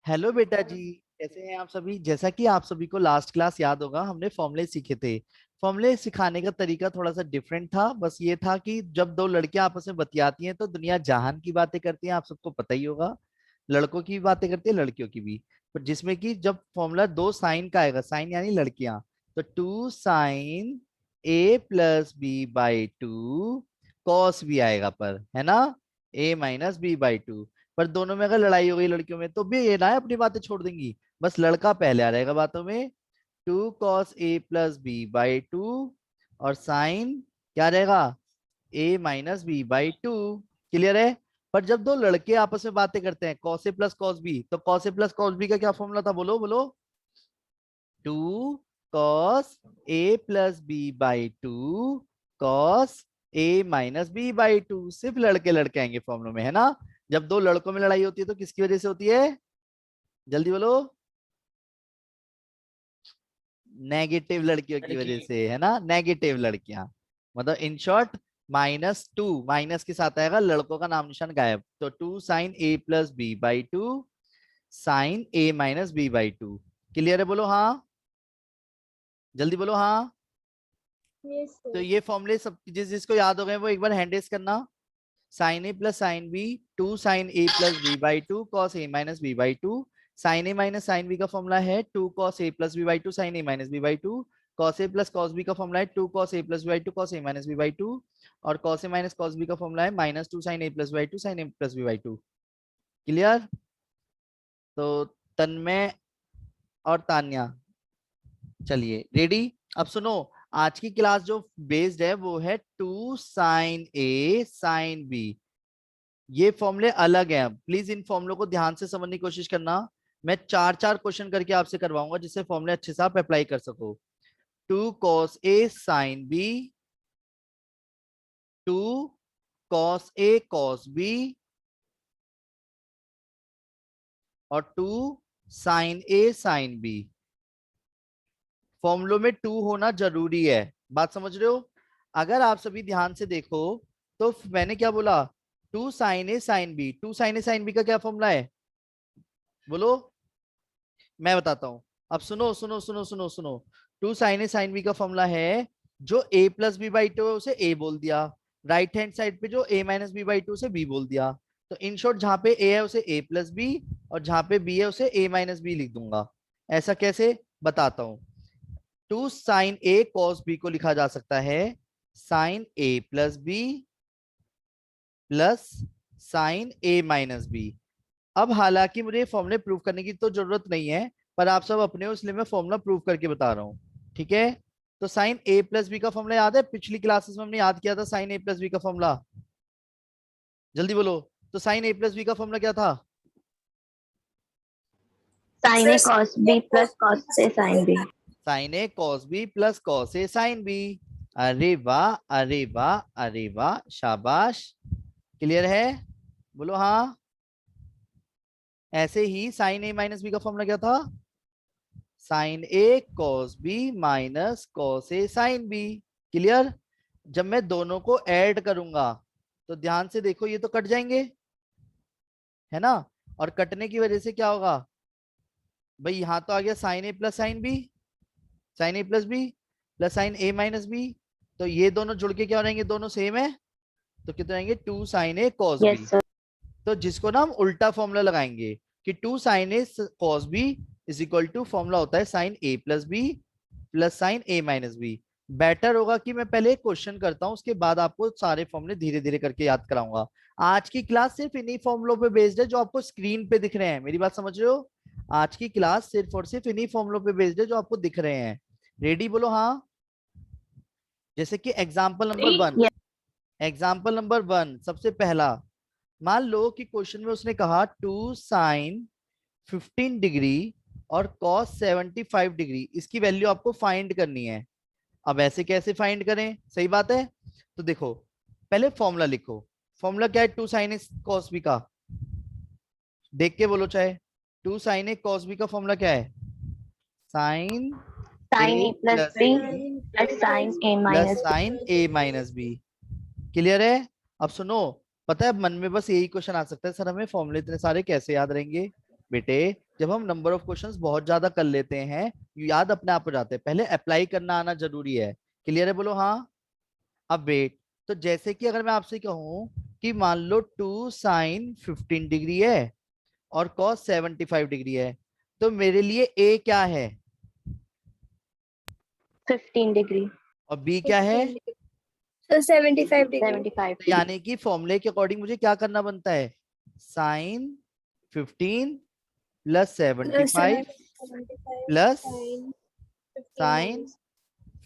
Hello बेटा जी। कैसे हैं आप सभी? जैसा कि आप सभी को लास्ट क्लास याद होगा, हमने फॉर्मूले सीखे थे। फॉर्मूले सिखाने का तरीका थोड़ा सा डिफरेंट था। बस ये था कि जब दो लड़कियां आपस में बतियाती हैं तो दुनिया जहान की बातें करती हैं, आप सबको पता ही होगा। लड़कों की भी बातें करती है, लड़कियों की भी। पर जिसमें कि जब फॉर्मूला दो साइन का आएगा, साइन यानी लड़कियां, तो 2 sin a+b/2 कॉस भी आएगा, पर है ना, a-b/2। पर दोनों में अगर लड़ाई हो गई लड़कियों में, तो भी ये ना है अपनी बातें छोड़ देंगी। बस लड़का पहले आ जाएगा बातों में। 2 cos a+b/2 और साइन क्या रहेगा, a-b/2। क्लियर है? पर जब दो लड़के आपस में बातें करते हैं, cos a plus cos b, तो cos a plus cos b का क्या फॉर्मूला था? बोलो बोलो। 2 cos a+b/2 cos a-b/2। सिर्फ लड़के लड़के आएंगे फॉर्मूले में, है ना। जब दो लड़कों में लड़ाई होती है तो किसकी वजह से होती है? जल्दी बोलो। नेगेटिव लड़कियों की वजह से, है ना, नेगेटिव लड़कियां। मतलब इन शॉर्ट, -2 माइनस के साथ आएगा, लड़कों का नाम निशान गायब। तो 2 sin a+b/2 sine a-b/2। Clear है? बोलो हाँ, जल्दी बोलो हाँ। यस तो सर। ये फॉर्मूले सब जिसको याद हो गए वो एक बार हैंड रेस करना। Sine A plus sine B, 2 sin a+b/2 cos a-b/2। Sine A minus sine B का फॉर्मूला है 2 cos a+b/2 sine a-b/2। cos a plus cos b का फॉर्मूला है 2 cos a+b/2 cos a-b/2। और cos a minus cos b का formula है -2 sin a+b/2 sin a+b/2। Clear? तो तन्मय और तान्या, चलिए रेडी। अब सुनो, आज की क्लास जो बेस्ड है वो है 2 sin a sin b। ये फॉर्मूले अलग हैं। प्लीज इन फॉर्मूलों को ध्यान से समझने की कोशिश करना। मैं चार चार क्वेश्चन करके आपसे करवाऊंगा जिससे फॉर्मूले अच्छे से आप अप्लाई कर सको। 2 cos a sin b, 2 cos a cos b और 2 sin a sin b। फॉर्मूलों में 2 होना जरूरी है। बात समझ रहे हो? अगर आप सभी ध्यान से देखो तो मैंने क्या बोला, 2 sin a sin b। 2 sin a sin b का क्या फॉर्मूला है? बोलो। मैं बताता हूं। अब सुनो सुनो सुनो सुनो सुनो। 2 sin a sin b का फॉर्मूला है, जो a+b/2 है उसे a बोल दिया, राइट हैंड साइड पे जो a-b/2 उसे b बोल दिया। तो इन शॉर्ट जहां पे a है उसे a+b और जहां पे b है उसे a-b लिख दूंगा। ऐसा कैसे, बताता हूं। 2 sin a cos b को लिखा जा सकता है sin a+b plus sin a-b। अब हालांकि मुझे फॉर्मूले प्रूव करने की तो जरूरत नहीं है, पर आप सब अपने हो इसलिए मैं फॉर्मूला प्रूव करके बता रहा हूँ। ठीक है? तो साइन ए प्लस बी का फॉर्मूला याद है? पिछली क्लासेस में हमने याद किया था साइन ए प्लस बी का फॉर्मूला। जल्दी बोलो। तो साइन ए प्लस बी का फॉर्मूला क्या था? साइन ए कॉस बी प्लस कॉस से sine B. Sine A cos B plus cos A sine B. अरे वाह, अरे वाह, अरे वाह, शाबाश। क्लियर है? बोलो हाँ। ऐसे ही साइन ए माइनस बी का फॉर्मूला क्या था? Sign A cos B minus cos A sine B. Clear? जब मैं दोनों को ऐड करूंगा तो ध्यान से देखो, ये तो कट जाएंगे, है ना। और कटने की वजह से क्या होगा भाई, यहां तो आ गया sign A plus sine B, sine A plus B plus sine A minus B. तो ये दोनों जुड़ के क्या हो जाएंगे, दोनों सेम है। तो कितने आएंगे, 2 sin a cos b। Yes sir. तो जिसको ना हम उल्टा फॉर्मूला लगाएंगे कि 2 sin a cos b is equal to, formula होता है sine A plus B plus sine A minus B. Better होगा कि मैं पहले एक क्वेश्चन करता हूं, उसके बाद आपको सारे फॉर्मूले धीरे धीरे करके याद कराऊंगा। आज की क्लास सिर्फ इन्हीं फॉर्मूलों पे बेस्ड है जो आपको स्क्रीन पे दिख रहे हैं। मेरी बात समझ रहे हो? आज की क्लास सिर्फ और सिर्फ इन्हीं फॉर्मूलों पे बेस्ड है जो आपको दिख रहे हैं। रेडी? बोलो हाँ। जैसे कि example number 1। Yes example number 1 सबसे पहला। मान लो कि क्वेश्चन में उसने कहा 2 sin 15 डिग्री और cos 75 डिग्री, इसकी वैल्यू आपको फाइंड करनी है। अब ऐसे कैसे फाइंड करें? सही बात है। तो देखो, पहले फॉर्मूला लिखो। फॉर्मूला क्या है 2 sin a cos b का? देख के बोलो चाहे। 2 sin a cos b का फॉर्मूला क्या है? Sine A sine A plus plus B B plus sine A plus minus B. Sine A minus B. Clear है? अब सुनो, पता है मन में बस यही क्वेश्चन आ सकता है, सर हमें फॉर्मूले इतने सारे कैसे याद रहेंगे? बेटे, जब हम नंबर ऑफ क्वेश्चंस बहुत ज्यादा कर लेते हैं, याद अपने आप हो जाते हैं, पहले अप्लाई करना आना जरूरी है। क्लियर है, बोलो हाँ। अब वेट, तो जैसे कि अगर मैं आपसे कहूं कि मान लो 2 sin 15 डिग्री है और cos 75 डिग्री है, तो मेरे लिए a क्या है 15 degree. और b क्या है। So 75 degree. 75. तो यानी कि फॉर्मूले के अकॉर्डिंग मुझे क्या करना बनता है, sin 15 plus 75 plus sin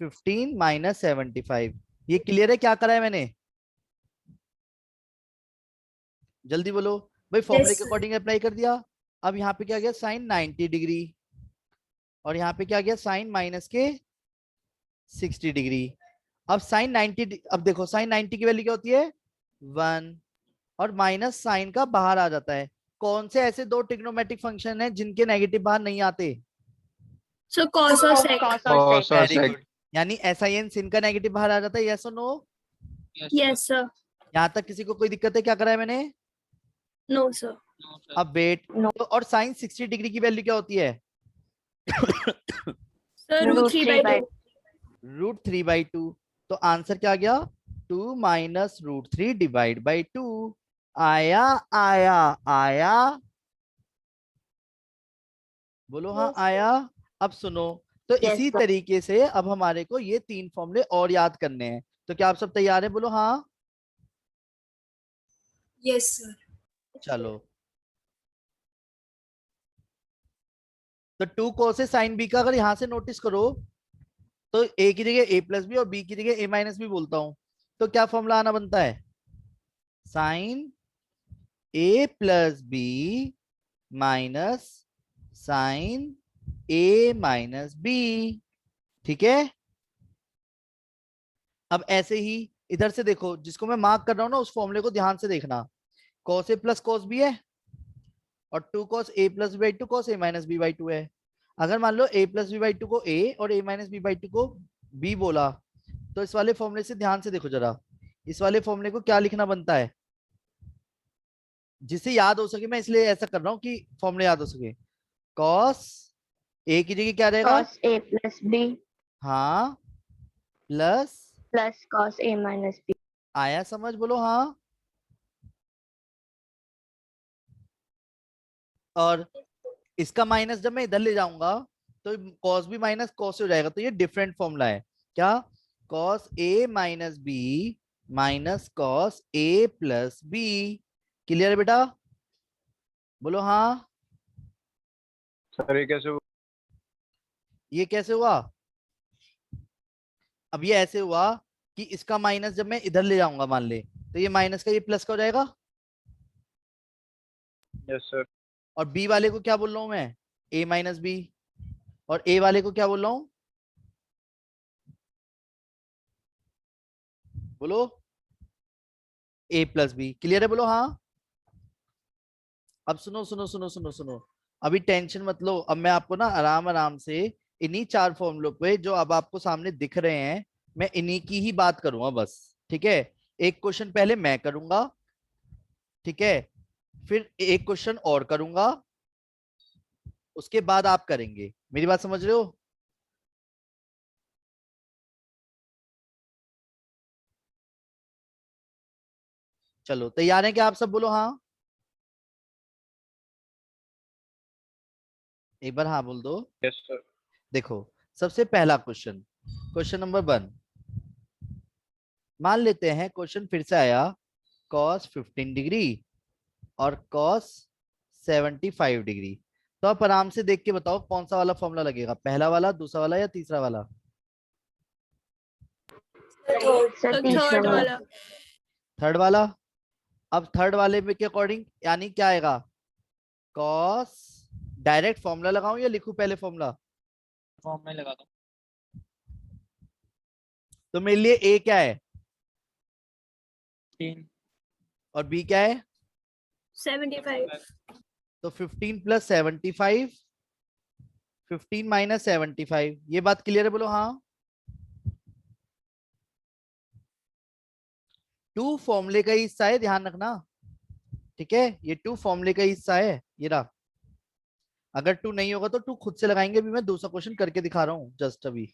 15 minus 75। ये क्लियर है क्या करा है मैंने, जल्दी बोलो भाई। फॉर्मूले के sir. अकॉर्डिंग अप्लाई कर दिया। अब यहाँ पे क्या गया sin 90 डिग्री और यहाँ पे क्या गया sin माइनस के 60 डिग्री। अब sin 90, अब देखो sin 90 की वैल्यू क्या होती है 1 और माइनस साइन का बाहर आ जाता है। कौन से ऐसे दो ट्रिग्नोमेट्रिक फंक्शन है जिनके नेगेटिव बाहर नहीं आते। So cos or sec. Cos or sec. Very good, यानी sin sin का नेगेटिव बाहर आ जाता है, यस और नो। Yes sir. यहाँ तक किसी को कोई दिक्कत है, क्या करा है मैंने। No sir. अब वेट, No. तो और sin 60 डिग्री की वैल्यू क्या होती है Sir root 3 by 2. √3/2। तो आंसर क्या आ गया 2 माइनस √3 डिवाइड बाई 2। आया आया आया, बोलो हाँ आया। अब सुनो, तो Yes, इसी sir. तरीके से अब हमारे को ये 3 फॉर्मूले और याद करने हैं। तो क्या आप सब तैयार हैं, बोलो हाँ। Yes sir. चलो, तो 2 cos sin b का अगर यहां से नोटिस करो तो a की जगह a प्लस बी और b की जगह a माइनस बी बोलता हूं, तो क्या फॉर्मूला आना बनता है sin a plus B minus sin a minus B. ठीक है। अब ऐसे ही इधर से देखो, जिसको मैं मार्क कर रहा हूं ना उस फॉर्मूले को ध्यान से देखना। cos a plus cos b है और 2 cos a plus b by 2 cos a minus b by 2 है। अगर मान लो a प्लस b बाई 2 को a और a माइनस b बाई 2 को b बोला, तो इस वाले फॉर्मूले से ध्यान से देखो जरा, इस वाले फॉर्मूले को क्या लिखना बनता है जिससे याद हो सके। मैं इसलिए ऐसा कर रहा हूँ कि फॉर्मूले याद हो सके। cos a की जगह क्या रहेगा, Cos A plus B हाँ plus, plus cos A minus B. आया समझ, बोलो हाँ। और इसका माइनस जब मैं इधर ले जाऊंगा तो cos b माइनस cos हो जाएगा, तो ये डिफरेंट फॉर्मूला है क्या, cos a minus B minus cos a plus B. Clear है बेटा, बोलो हाँ। सर ये कैसे हुआ? ये कैसे हुआ, अब ये ऐसे हुआ कि इसका माइनस जब मैं इधर ले जाऊंगा मान ले, तो ये माइनस का ये प्लस का हो जाएगा। Yes sir. और बी वाले को क्या बोल रहा हूं मैं, a माइनस बी, और a वाले को क्या बोल रहा हूं, बोलो a प्लस बी। क्लियर है, बोलो हाँ। अब सुनो सुनो सुनो सुनो सुनो, अभी टेंशन मत लो। अब मैं आपको ना आराम आराम से इन्हीं 4 फॉर्मूलों पे जो अब आपको सामने दिख रहे हैं, मैं इन्हीं की ही बात करूंगा बस। ठीक है, एक क्वेश्चन पहले मैं करूंगा, ठीक है, फिर एक क्वेश्चन और करूंगा, उसके बाद आप करेंगे। मेरी बात समझ रहे हो। चलो तैयार हैं क्या आप सब, बोलो हाँ। एक बार हाँ बोल दो। Yes sir. देखो, सबसे पहला क्वेश्चन, क्वेश्चन नंबर 1, मान लेते हैं क्वेश्चन फिर से आया cos 15 डिग्री और cos 75 डिग्री। तो आप आराम से देख के बताओ कौन सा वाला फॉर्मूला लगेगा, पहला वाला, दूसरा वाला या तीसरा वाला। Sir, The तीसरा third वाला. wala. थर्ड वाला। अब थर्ड वाले में के अकॉर्डिंग यानी क्या आएगा, cos, डायरेक्ट फॉर्मूला लगाऊं या लिखूं पहले फॉर्मूला। फॉर्म में लगा दो। तो मेरे लिए a क्या है 3 और b क्या है, 75. तो 15 प्लस 75, 15 माइनस 75। ये बात क्लियर है, बोलो हाँ। 2 फॉर्मूले का ही हिस्सा है, ध्यान रखना। ठीक है, ये 2 फॉर्मूले का हिस्सा है, ये रहा। अगर 2 नहीं होगा तो 2 खुद से लगाएंगे, अभी मैं दूसरा क्वेश्चन करके दिखा रहा हूँ जस्ट अभी।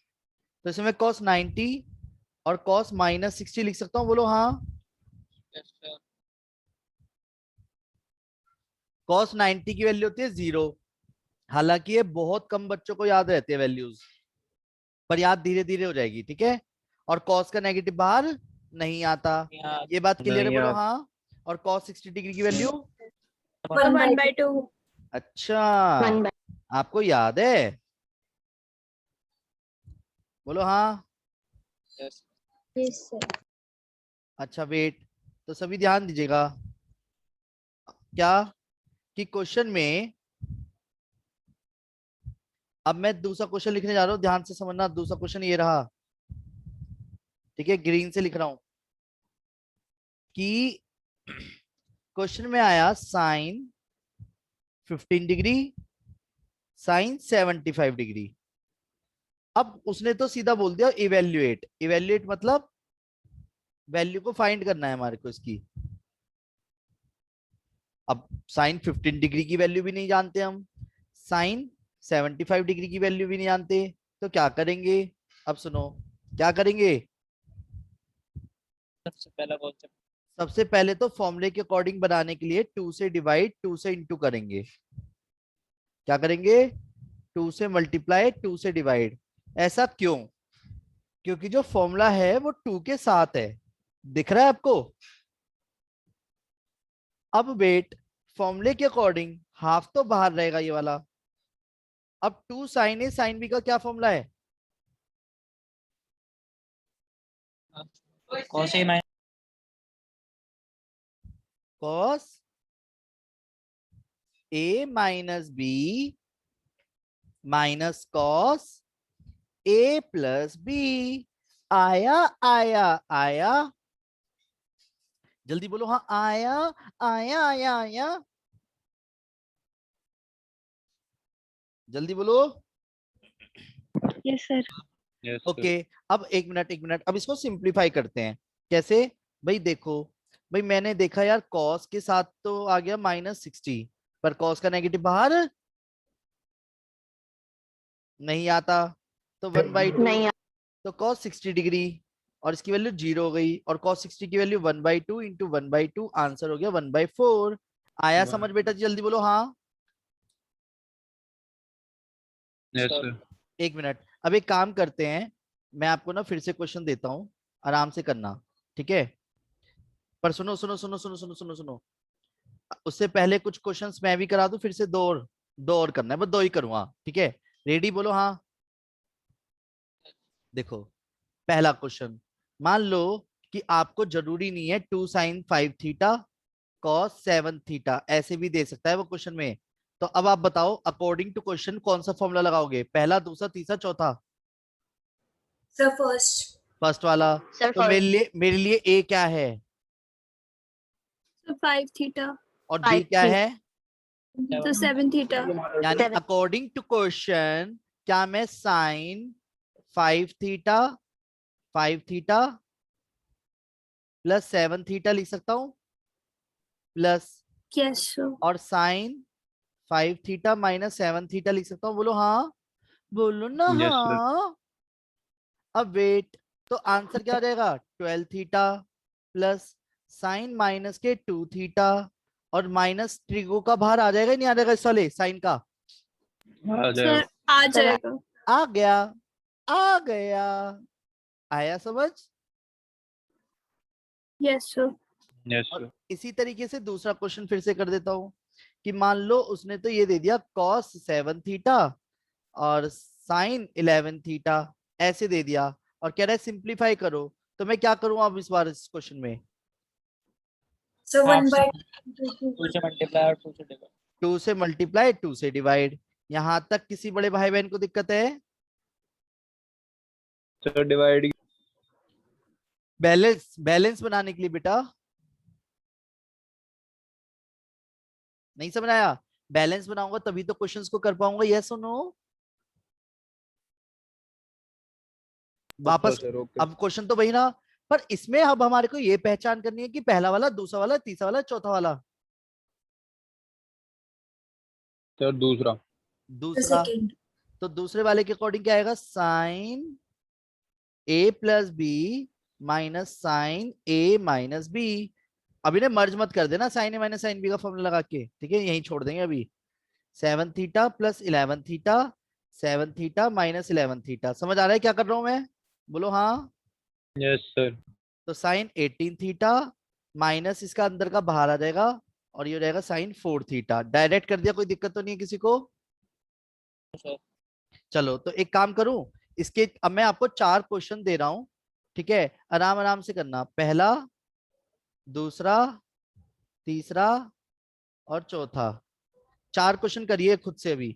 तो इसमें cos 90 और cos -60 लिख सकता हूँ, बोलो हाँ। Yes sir. cos 90 की वैल्यू होती है 0, हालांकि ये बहुत कम बच्चों को याद रहती है वैल्यूज, पर याद धीरे धीरे हो जाएगी, ठीक है। और cos का नेगेटिव बाहर नहीं आता, यहाँ ये बात क्लियर है, नहीं बोलो यार। हाँ। और cos 60 डिग्री की वैल्यू, 1/2. अच्छा 1/. आपको याद है, बोलो हाँ। यस। Yes, sir. अच्छा वेट, तो सभी ध्यान दीजिएगा क्या, कि क्वेश्चन में अब मैं दूसरा क्वेश्चन लिखने जा रहा हूं, ध्यान से समझना। दूसरा क्वेश्चन ये रहा, ठीक है, ग्रीन से लिख रहा हूं कि क्वेश्चन में आया साइन 15 डिग्री, साइन 75 डिग्री। अब उसने तो सीधा बोल दिया इवेल्युएट, इवेल्युएट मतलब वैल्यू को फाइंड करना है हमारे को इसकी। अब साइन 15 डिग्री की वैल्यू भी नहीं जानते हम, साइन 75 डिग्री की वैल्यू भी नहीं जानते, तो क्या करेंगे, अब सुनो क्या करेंगे। सबसे पहला कॉन्सेप्ट। सबसे पहले तो फॉर्मूले के अकॉर्डिंग बनाने के लिए 2 से डिवाइड 2 से इंटू करेंगे। क्या करेंगे, 2 से मल्टीप्लाई 2 से डिवाइड। ऐसा क्यों, क्योंकि जो फॉर्मूला है वो 2 के साथ है, दिख रहा है आपको। अब वेट, फॉर्मूले के अकॉर्डिंग हाफ तो बाहर रहेगा ये वाला। अब 2 साइन ए साइन बी का क्या फॉर्मूला है, cos A minus cos a minus B minus cos a plus B. आया आया आया, जल्दी बोलो हाँ, आया आया आया आया, जल्दी बोलो। Yes, sir. Yes sir. Okay अब एक मिनट एक मिनट, अब इसको सिंप्लीफाई करते हैं। कैसे, भाई देखो, भाई मैंने देखा यार cos के साथ तो आ गया -60, पर cos का नेगेटिव बाहर नहीं आता, तो 1/2, नहीं. तो cos 60 डिग्री और इसकी वैल्यू 0 हो गई, और cos 60 की वैल्यू 1/2 इंटू 1/2, आंसर हो गया 1/4। आया समझ बेटा जी, जल्दी बोलो हाँ। Yes sir. एक मिनट, अब एक काम करते हैं, मैं आपको ना फिर से क्वेश्चन देता हूँ, आराम से करना, ठीक है। पर सुनो सुनो सुनो सुनो सुनो सुनो सुनो, उससे पहले कुछ क्वेश्चंस मैं भी करा दूं, फिर से दो और करना है, बस 2 ही करूंगा, ठीक है। रेडी बोलो हाँ। देखो पहला क्वेश्चन, मान लो कि आपको जरूरी नहीं है 2 साइन 5 थीटा कॉस 7 थीटा, ऐसे भी दे सकता है वो क्वेश्चन में। तो अब आप बताओ अकॉर्डिंग टू क्वेश्चन कौन सा फॉर्मूला लगाओगे, पहला दूसरा तीसरा चौथा। Sir, first. फर्स्ट वाला। Sir, तो first. मेरे लिए ए क्या है So 5 theta. और बी 5 क्या theta. है, So 7 theta. यानी 7. अकॉर्डिंग टू क्वेश्चन क्या मैं sine 5 theta 5 theta plus 7 theta लिख सकता हूँ, प्लस Yes, sir. और साइन 5 थीटा माइनस 7 थीटा लिख सकता हूँ, बोलो हाँ, बोलो ना यस सर। हाँ। अब वेट, तो आंसर क्या आ जाएगा, 12 थीटा प्लस साइन माइनस के 2 थीटा, और माइनस ट्रिगो का बाहर आ जाएगा, नहीं आ जाएगा इस वाले साइन का, आ Sir, जाएगा। आ जाएगा. आ गया, आ गया, आया समझ। Yes, sir. यस और सर। इसी तरीके से दूसरा क्वेश्चन फिर से कर देता हूं, कि मान लो उसने तो ये दे दिया cos 7 थीटा और साइन 11 थीटा, ऐसे दे दिया, और कह रहा है सिंप्लीफाई करो। तो मैं क्या करूं अब इस बार इस क्वेश्चन में, So हाफ 1 से by 2 से मल्टीप्लाई और 2 से डिवाइड। 2 से मल्टीप्लाई 2 से डिवाइड। यहां तक किसी बड़े भाई बहन को दिक्कत है, सर डिवाइड। बैलेंस बैलेंस बनाने के लिए बेटा, नहीं समझ आया, बैलेंस बनाऊंगा तभी तो क्वेश्चंस को कर पाऊंगा, यस और नो। ओके वापस, सर। ओके अब क्वेश्चन तो वही ना, पर इसमें अब हमारे को ये पहचान करनी है कि पहला वाला दूसरा वाला तीसरा वाला चौथा वाला। सर। दूसरा। दूसरा, सेकंड। तो दूसरे वाले के अकॉर्डिंग क्या आएगा, sign A plus B minus sign A minus B. अभी ने मर्ज मत कर देना sign A minus sine B का फॉर्मूला लगा के, ठीक है, यही छोड़ देंगे अभी। 7 theta plus 11 theta, 7 theta minus 11 theta. समझ आ रहा है क्या कर रहा हूं मैं, बोलो हाँ। Yes sir. तो साइन 18 थीटा माइनस इसका अंदर का बाहर आ जाएगा, और ये हो जाएगा साइन 4 थीटा। डायरेक्ट कर दिया, कोई दिक्कत तो नहीं है किसी को। सर चलो तो एक काम करूं, इसके अब मैं आपको 4 क्वेश्चन दे रहा हूं, ठीक है, आराम आराम से करना। पहला, दूसरा, तीसरा और चौथा। 4 क्वेश्चन करिए खुद से अभी।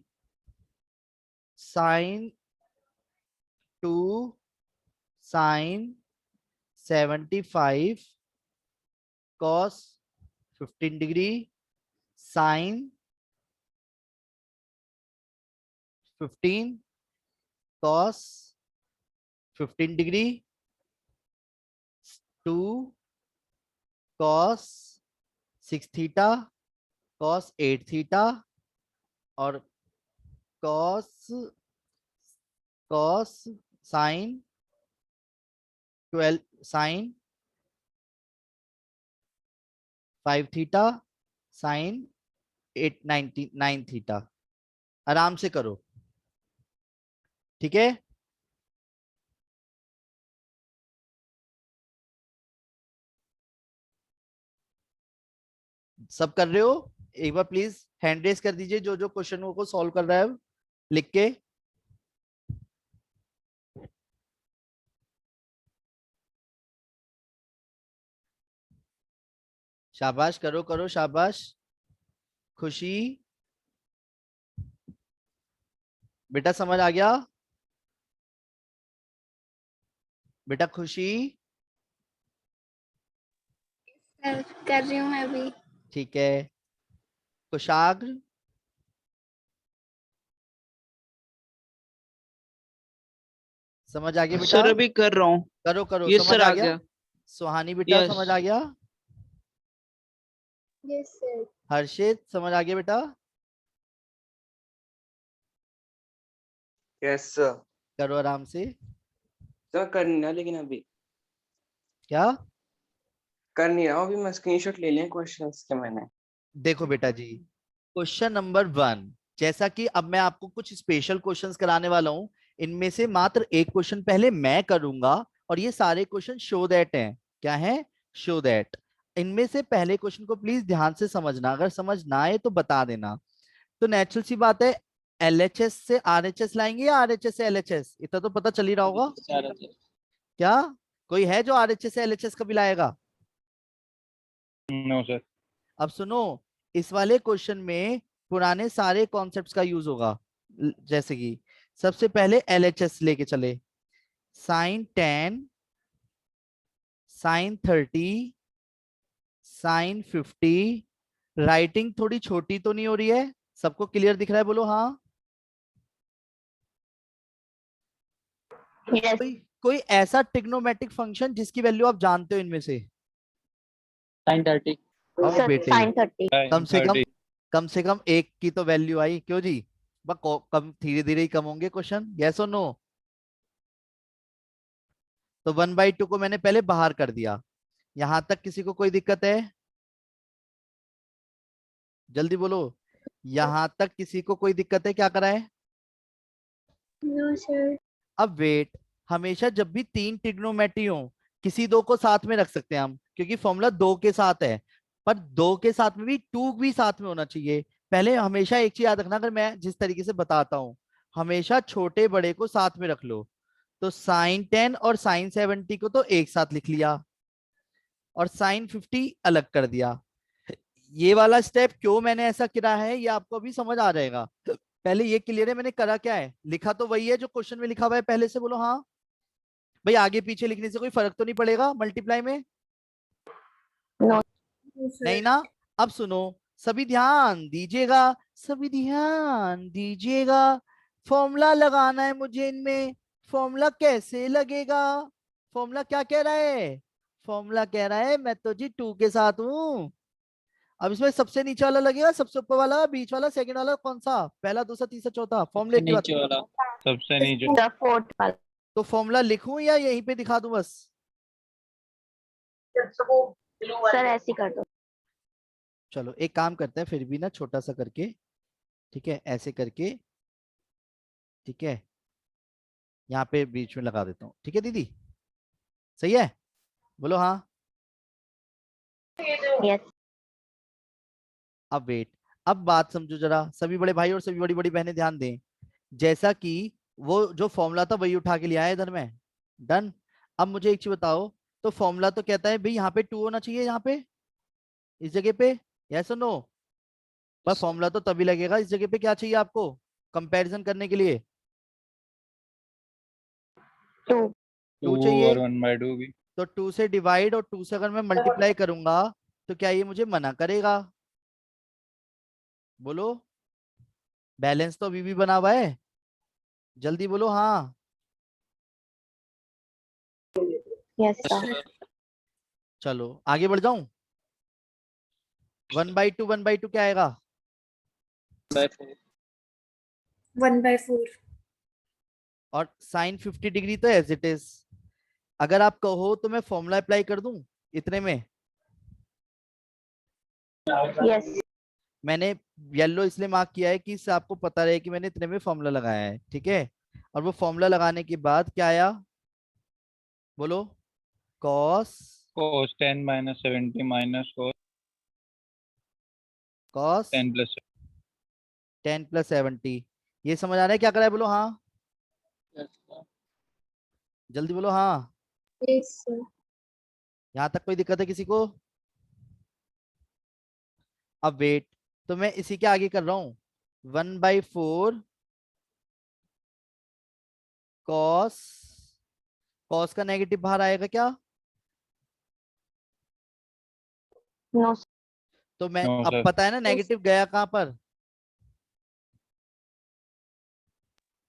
Sine 2 sine 75 cos 15 degree, sine 15 cos 15 degree, 2 cos 6 theta cos 8 theta, और cos cos sine 12 sine 5 theta sine 9 theta. आराम से करो, ठीक है। सब कर रहे हो, एक बार प्लीज हैंड रेस कर दीजिए जो जो क्वेश्चन को सॉल्व कर रहा है लिख के। शाबाश, करो करो, शाबाश। खुशी, बेटा समझ आ गया, बेटा खुशी, सर कर रही हूँ मैं अभी। ठीक है। कुशाग्र, समझ आ गया बेटा, सर अभी कर रहा हूँ। करो करो, यस समझ सर आ आ गया। गया। सुहानी बेटा यस। समझ आ गया, यस सर। हर्षित समझ आ गया बेटा, यस सर। करो आराम से। सर करनी है लेकिन अभी क्या, कर नहीं रहा हूँ, अभी मैं स्क्रीनशॉट ले लिए क्वेश्चंस के मैंने। देखो बेटा जी, क्वेश्चन नंबर 1, जैसा कि अब मैं आपको कुछ स्पेशल क्वेश्चंस कराने वाला हूं, इनमें से मात्र एक क्वेश्चन पहले मैं करूंगा, और ये सारे क्वेश्चन शो दैट हैं। क्या है, शो दैट। इनमें से पहले क्वेश्चन को प्लीज ध्यान से समझना, अगर समझ ना आए तो बता देना। तो नेचुरल सी बात है, एलएचएस से आरएचएस लाएंगे या आरएचएस से एलएचएस, इतना तो पता चल ही रहा होगा। क्या कोई है जो आरएचएस से एलएचएस कभी लाएगा? No sir. अब सुनो, इस वाले क्वेश्चन में पुराने सारे कॉन्सेप्ट्स का यूज होगा। जैसे कि सबसे पहले एलएचएस लेके चले, साइन 10 साइन 30 साइन 50। राइटिंग थोड़ी छोटी तो नहीं हो रही है, सबको क्लियर दिख रहा है, बोलो हाँ। Yes. कोई ऐसा ट्रिग्नोमेट्रिक फंक्शन जिसकी वैल्यू आप जानते हो इनमें से? साइन 30। अब Sir, बेटे, sin 30. कम से कम एक की तो वैल्यू आई, क्यों जी? कम धीरे धीरे ही कम होंगे क्वेश्चन, यस और नो? तो 1/2 को मैंने पहले बाहर कर दिया। यहां तक किसी को कोई दिक्कत है? जल्दी बोलो, यहां तक किसी को कोई दिक्कत है, क्या करा है? No sir. अब वेट, हमेशा जब भी 3 ट्रिग्नोमेट्री हो, किसी 2 को साथ में रख सकते हैं हम, क्योंकि फॉर्मूला 2 के साथ है, पर 2 के साथ में भी 2 भी साथ में होना चाहिए। पहले हमेशा एक चीज याद रखना, अगर मैं जिस तरीके से बताता हूं, हमेशा छोटे बड़े को साथ में रख लो। तो साइन 10 और साइन 70 को तो एक साथ लिख लिया, और साइन 50 अलग कर दिया। ये वाला स्टेप क्यों मैंने ऐसा किया है, ये आपको अभी समझ आ जाएगा। पहले ये क्लियर है मैंने करा क्या है, लिखा तो वही है जो क्वेश्चन में लिखा हुआ है पहले से, बोलो हाँ। भाई आगे पीछे लिखने से कोई फर्क तो नहीं पड़ेगा मल्टीप्लाई में? No. नहीं ना? अब सुनो, सभी ध्यान दीजिएगा, सभी ध्यान दीजिएगा। फॉर्मूला लगाना है मुझे इनमें। फॉर्मूला कैसे लगेगा? फॉर्मूला क्या कह रहा है? फॉर्मूला कह रहा है मैं तो जी 2 के साथ हूं, अब इसमें सबसे नीचे वाला लगेगा, सबसे ऊपर वाला, बीच वाला, सेकंड वाला, कौन सा? पहला, दूसरा, तीसरा, चौथा? फॉर्मूले की बात नीचे वाला, सबसे नीचे। The fourth वाला. तो फॉर्मूला लिखूं या यहीं पे दिखा दूं बस? सर ऐसे ही कर दो. चलो एक काम करते हैं फिर भी ना, छोटा सा करके, ठीक है, ऐसे करके, ठीक है, यहाँ पे बीच में लगा देता हूँ, ठीक है दीदी, सही है? बोलो हाँ। Yes. अब वेट, अब बात समझो जरा, सभी बड़े भाई और सभी बड़ी बड़ी बहनें ध्यान दें। जैसा कि वो जो फॉर्मूला था वही उठा के लिया है इधर में, डन। अब मुझे एक चीज बताओ, तो फॉर्मूला तो कहता है भाई यहाँ पे 2 होना चाहिए, यहाँ पे इस जगह पे, यस और नो? पर फॉर्मूला तो तभी लगेगा, इस जगह पे क्या चाहिए आपको कंपैरिजन करने के लिए? 2. 2 2 चाहिए। और 1/2 भी। तो 2 से डिवाइड और 2 से अगर मैं मल्टीप्लाई करूंगा तो क्या ये मुझे मना करेगा? बोलो, बैलेंस तो अभी भी बना हुआ है, जल्दी बोलो हाँ। Yes sir. चलो आगे बढ़ जाऊं। 1/2 1/2 क्या आएगा? 1/4। 1/4. और साइन 50 डिग्री तो एज इट इज। अगर आप कहो तो मैं फॉर्मूला अप्लाई कर दूं इतने में। Yes. मैंने येलो इसलिए मार्क किया है कि इससे आपको पता रहे कि मैंने इतने में फॉर्मूला लगाया है, ठीक है। और वो फॉर्मूला लगाने के बाद क्या आया? बोलो, कॉस cos 10 - 70 - cos कॉस 10 + 10 + 70। ये समझ आ रहा है क्या करा है? बोलो हाँ, जल्दी बोलो हाँ। Yes sir. यहाँ तक कोई दिक्कत है किसी को? अब वेट, तो मैं इसी के आगे कर रहा हूं, 1/4 कॉस, कॉस का नेगेटिव बाहर आएगा क्या? No. तो मैं नो अब सर। पता है ना नेगेटिव गया कहां पर?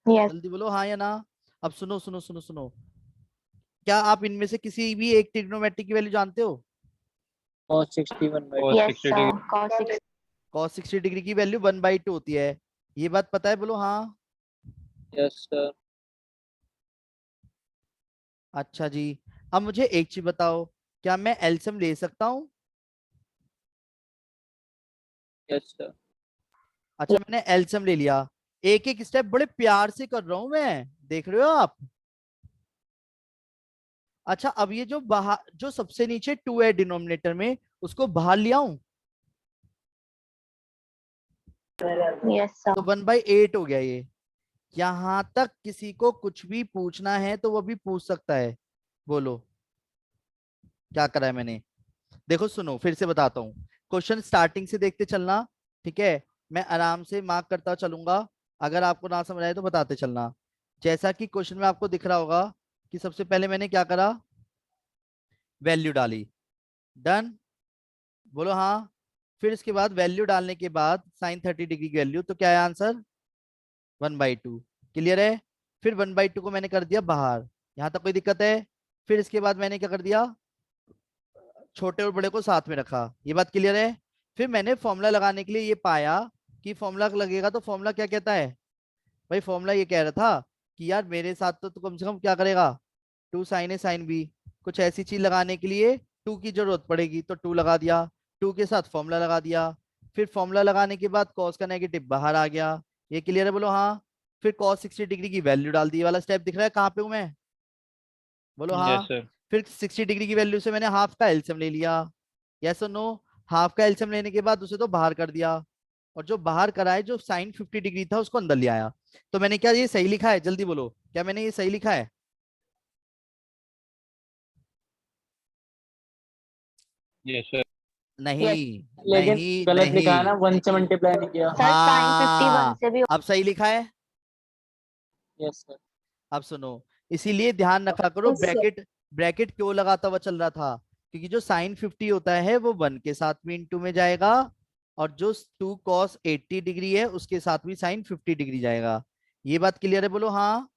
Yes. जल्दी बोलो हाँ या ना। अब सुनो सुनो सुनो सुनो, क्या आप इनमें से किसी भी एक ट्रिग्नोमेट्री की वैल्यू जानते हो? cos 61/2। Yes sir. Cos 6. cos 60 degree की वैल्यू 1/2 होती है, ये बात पता है? बोलो हाँ। Yes sir. अच्छा जी, अब मुझे एक चीज बताओ, क्या मैं एलसीएम ले सकता हूँ? Yes sir. अच्छा मैंने एलसीएम ले लिया, एक एक स्टेप बड़े प्यार से कर रहा हूं मैं, देख रहे हो आप? अच्छा अब ये जो बाहर, जो सबसे नीचे 2 है डिनोमिनेटर में, उसको बाहर ले आऊं Yes sir. तो 1/8 हो गया ये। यहां तक किसी को कुछ भी पूछना है तो वो भी पूछ सकता है। बोलो क्या करा है मैंने? देखो सुनो फिर से बताता हूँ, क्वेश्चन स्टार्टिंग से देखते चलना, ठीक है। मैं आराम से मार्क करता चलूंगा, अगर आपको ना समझ आए तो बताते चलना। जैसा कि क्वेश्चन में आपको दिख रहा होगा कि सबसे पहले मैंने क्या करा, वैल्यू डाली, डन, बोलो हाँ। फिर इसके बाद वैल्यू डालने के बाद साइन 30 डिग्री की वैल्यू, तो क्या है आंसर? 1/2। क्लियर है? फिर 1/2 को मैंने कर दिया बाहर, यहाँ तक कोई दिक्कत है? फिर इसके बाद मैंने क्या कर दिया, छोटे और बड़े को साथ में रखा, ये बात क्लियर है? फिर मैंने फॉर्मूला लगाने के लिए ये पाया कि फॉर्मूला लगेगा, तो फॉर्मूला क्या कहता है भाई? फॉर्मूला ये कह रहा था कि यार मेरे साथ तो तू कम से कम क्या करेगा, 2 sin A sin B, कुछ ऐसी चीज लगाने के लिए 2 की जरूरत पड़ेगी, तो 2 लगा दिया, 2 के साथ फॉर्मूला लगा दिया। फिर फॉर्मूला लगाने के बाद कॉस का नेगेटिव बाहर आ गया, ये क्लियर है? बोलो हाँ। फिर cos 60 डिग्री की वैल्यू डाल दी, ये वाला स्टेप दिख रहा है कहाँ पे हूं मैं? बोलो यस हाँ। सर। फिर 60 डिग्री की वैल्यू से मैंने हाफ का एलसीएम ले लिया, यस और नो? हाफ का एलसीएम लेने के बाद उसे तो बाहर कर दिया, और जो बाहर कराए, जो साइन 50 डिग्री था उसको अंदर ले आया। तो मैंने क्या ये सही लिखा है? जल्दी बोलो, क्या मैंने ये सही लिखा है? Yes sir. नहीं लेकिन नहीं गलत लिखा है ना, नहीं। 1 से मल्टीप्लाई नहीं किया। Sir sin 51 हाँ से भी. अब सही लिखा है। Yes sir. अब सुनो, इसीलिए ध्यान रखा करो, Yes, sir. ब्रैकेट ब्रैकेट क्यों लगाता हुआ चल रहा था, क्योंकि जो साइन 50 होता है वो 1 के साथ भी इंटू में जाएगा, और जो 2 cos 80 डिग्री है उसके साथ भी साइन 50 डिग्री जाएगा। ये बात क्लियर है? बोलो हाँ।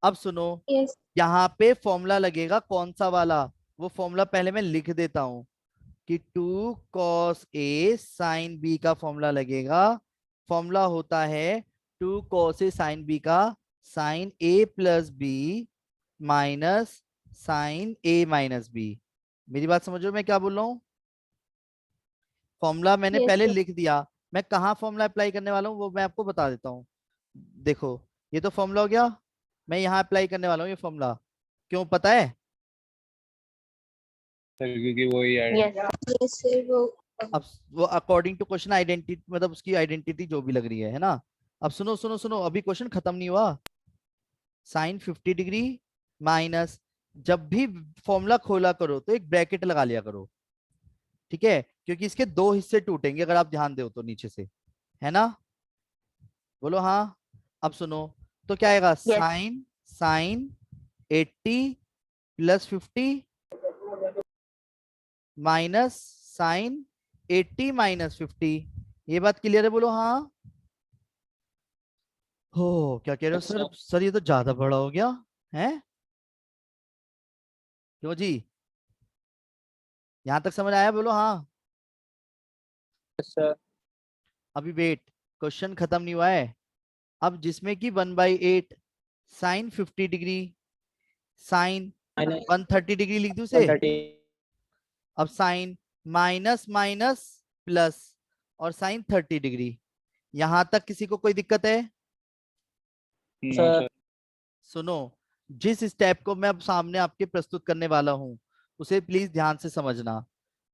अब सुनो, Yes. यहाँ पे फॉर्मूला लगेगा कौन सा वाला, वो फॉर्मूला पहले मैं लिख देता हूँ, कि 2 cos A sin B का फॉर्मूला लगेगा। फॉर्मूला होता है 2 cos A sin B का sin A plus B minus sin A minus B। मेरी बात समझो मैं क्या बोल रहा हूँ? फॉर्मूला मैंने Yes, पहले sir. लिख दिया, मैं कहाँ फॉर्मूला अप्लाई करने वाला हूँ वो मैं आपको बता देता हूँ। देखो ये तो फॉर्मूला हो गया, मैं यहाँ अप्लाई करने वाला हूँ ये फॉर्मूला। क्यों पता है? सर क्योंकि वही Yes. Yes, sir. अब वो अकॉर्डिंग टू क्वेश्चन आइडेंटिटी, मतलब उसकी आइडेंटिटी जो भी लग रही है ना। अब सुनो सुनो सुनो, अभी क्वेश्चन खत्म नहीं हुआ। साइन 50 डिग्री माइनस, जब भी फॉर्मूला खोला करो तो एक ब्रैकेट लगा लिया करो, ठीक है? क्योंकि इसके दो हिस्से टूटेंगे अगर आप ध्यान दो तो नीचे से, है ना? बोलो हाँ। अब सुनो, तो क्या आएगा? Yes. Sine sine 80 plus 50 minus sine 80 minus 50। ये बात क्लियर है? बोलो हाँ। हो क्या कह रहे हो Yes, सर? sir. सर ये तो ज्यादा बड़ा हो गया है। क्यों जी? यहां तक समझ आया? बोलो हाँ। Yes, sir. अभी वेट, क्वेश्चन खत्म नहीं हुआ है। अब जिसमें कि 1/8 sine 50 degree sine Minus 130 degree लिख दूं से। 130. अब साइन माइनस माइनस प्लस और साइन 30 डिग्री। यहां तक किसी को कोई दिक्कत है? No Sir. सर। सुनो, जिस स्टेप को मैं अब सामने आपके प्रस्तुत करने वाला हूं उसे प्लीज ध्यान से समझना।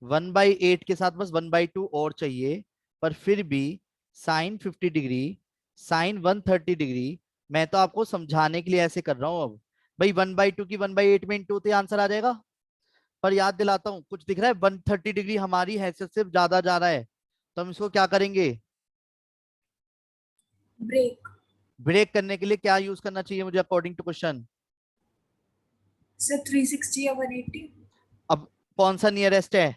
1/8 के साथ बस 1/2 और चाहिए, पर फिर भी साइन 50 डिग्री साइन 130 डिग्री मैं तो आपको समझाने के लिए ऐसे कर रहा हूं। अब भाई 1/2 की 1/8 में इंटू होते आंसर आ जाएगा। पर याद दिलाता हूं, कुछ दिख रहा है 130 डिग्री हमारी हैसियत से ज्यादा जा रहा है, तो हम इसको क्या करेंगे? ब्रेक। ब्रेक करने के लिए क्या यूज करना चाहिए मुझे अकॉर्डिंग टू क्वेश्चन? सर 360 या 180? अब कौन सा नियरेस्ट है?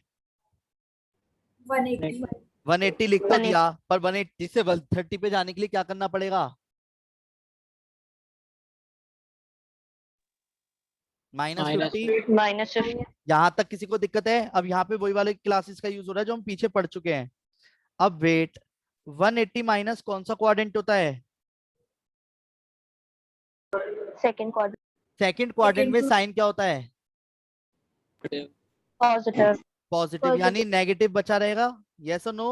180। 180 लिख तो 180. दिया, पर 180 से 130 पे जाने के लिए क्या करना पड़ेगा? Minus Minus 50। Minus 50. यहां तक किसी को दिक्कत है? अब यहाँ पे वही वाले क्लासेस का यूज हो रहा है जो हम पीछे पढ़ चुके हैं। अब वेट, 180 माइनस कौन सा क्वाड्रेंट होता है? Second quadrant. Second quadrant Second में to- साइन क्या होता है? Positive. पॉजिटिव, यानी नेगेटिव बचा रहेगा। यस और नो?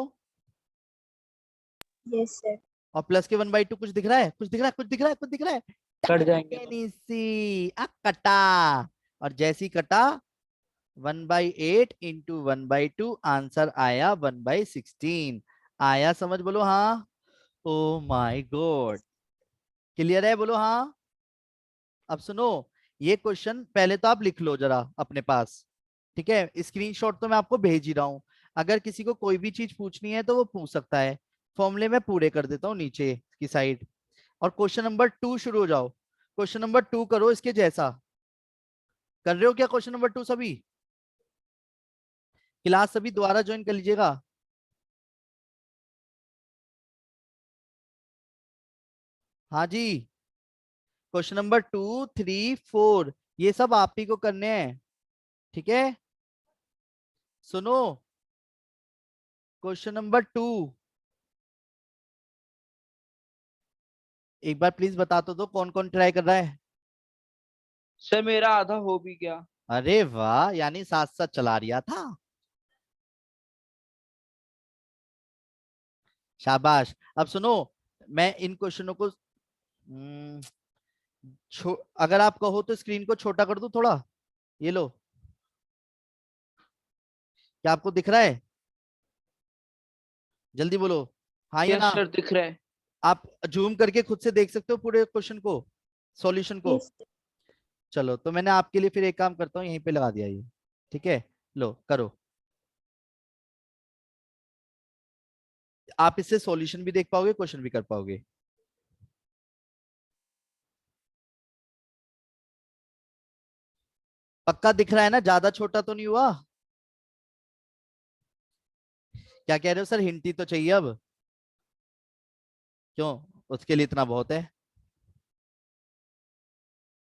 Yes, sir. और प्लस के 1/2 कुछ दिख रहा है? कुछ दिख रहा है? कुछ दिख रहा है? कुछ दिख रहा है? कट जाएंगे तो. टेनी सी कटा, और जैसी कटा 1/8 इंटू 1/2 आंसर आया 1/16 आया। समझ? बोलो हाँ। ओ माय गॉड, क्लियर है? बोलो हाँ। अब सुनो, ये क्वेश्चन पहले तो आप लिख लो जरा अपने पास, ठीक है? स्क्रीनशॉट तो मैं आपको भेज ही रहा हूं, अगर किसी को कोई भी चीज पूछनी है तो वो पूछ सकता है। फॉर्मूले में पूरे कर देता हूँ नीचे की साइड, और क्वेश्चन नंबर 2 शुरू हो जाओ। क्वेश्चन नंबर 2 करो इसके जैसा। कर रहे हो क्या क्वेश्चन नंबर 2 सभी? क्लास सभी दोबारा ज्वाइन कर लीजिएगा। हाँ जी, क्वेश्चन नंबर 2, 3, 4 ये सब आप ही को करने हैं, ठीक है? सुनो, क्वेश्चन नंबर 2 एक बार प्लीज बता तो दो कौन कौन ट्राई कर रहा है? सर मेरा आधा हो भी गया। अरे वाह, यानी साथ साथ चला रिया था। शाबाश। अब सुनो, मैं इन क्वेश्चनों को अगर आप कहो तो स्क्रीन को छोटा कर दूं थोड़ा। ये लो, क्या आपको दिख रहा है? जल्दी बोलो हाँ या यस ना। सर दिख रहा है। आप जूम करके खुद से देख सकते हो पूरे क्वेश्चन को, सॉल्यूशन को। Yes, sir. चलो तो मैंने आपके लिए फिर एक काम करता हूँ, यहीं पे लगा दिया ये, ठीक है? लो करो, आप इससे सॉल्यूशन भी देख पाओगे, क्वेश्चन भी कर पाओगे। पक्का दिख रहा है ना? ज्यादा छोटा तो नहीं हुआ? क्या कह रहे हो सर? हिंट ही तो चाहिए अब। क्यों? उसके लिए इतना बहुत है।